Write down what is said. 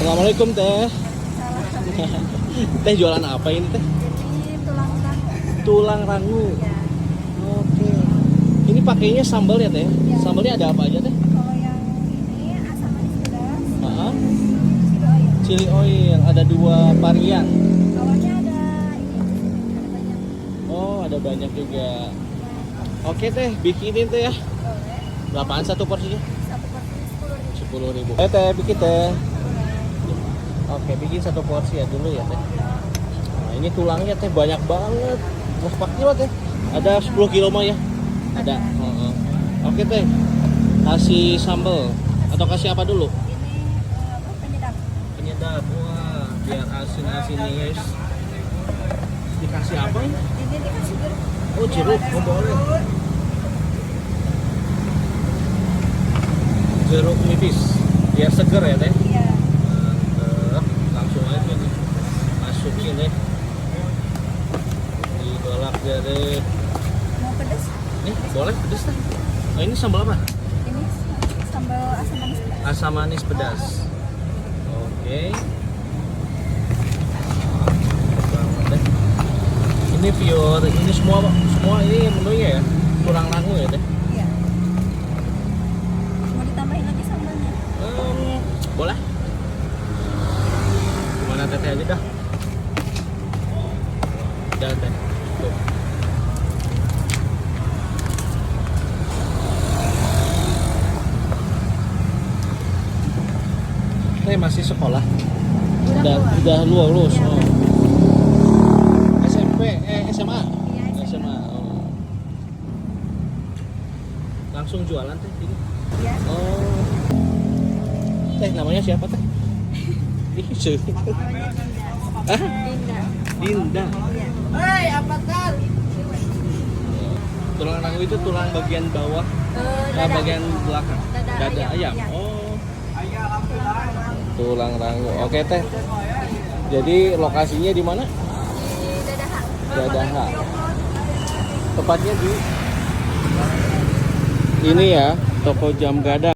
Assalamualaikum teh. Salah. Teh jualan apa ini teh? Ini tulang rangu. Tulang rangu. Ya. Oke. Ini pakainya sambal ya teh? Ya. Sambalnya ada apa aja teh? Kalau yang ini asam manis pedas. Heeh. Chili oil. Chili oil ada 2 varian. Awalnya ada ini, ada banyak. Oh, ada banyak juga. Oke teh, bikinin teh ya. Boleh. Berapaan satu porsinya? Satu porsi 10.000. 10.000. Teh bikin teh. Oke, bikin satu porsi ya dulu ya teh. Nah, ini tulangnya teh banyak banget. Berapa kilo teh? Ada 10 kilo mah ya? Ada. Heeh. Oke teh. Kasih sambal atau kasih apa dulu? Ini apa penyedap. Penyedap. Wah, biar asin-asin nih guys. Dikasih apa ini? Ini dikasih jeruk. Oh, jeruk. Oh, boleh. Jeruk nipis. Biar seger ya teh. Iya. Mantap. Langsung aja nih. Masukin deh. Digolak dari. Mau pedas? Nih, boleh pedes teh. Oh, ini sambal apa? Ini sambal asam manis pedas. Asam manis pedas. Oke. Banget deh. Ini pure, ini semua ini menunya ya. Tulang rangu ya teh. Iya. Mau ditambahin lagi sambalnya? Boleh. Gimana teteh aja dah. Udah teh. Tuh. Teh masih sekolah. Udah lulus. Iya. Oh. SMA. Iya, SMA. Oh. Langsung jualan teh ini. Iya. Oh. Teh namanya siapa teh? Ih, Namanya Dinda. ah, Dinda. Dinda. Iya. Hei, apa kan? Tulang rangu itu tulang bagian bawah, Dada. bagian belakang. Dada ayam. Iya. Oh. Tulang rangu. Oke teh. Jadi lokasinya di mana? Di Dadaha. Dadaha. Tepatnya di ini ya, toko jam gadang.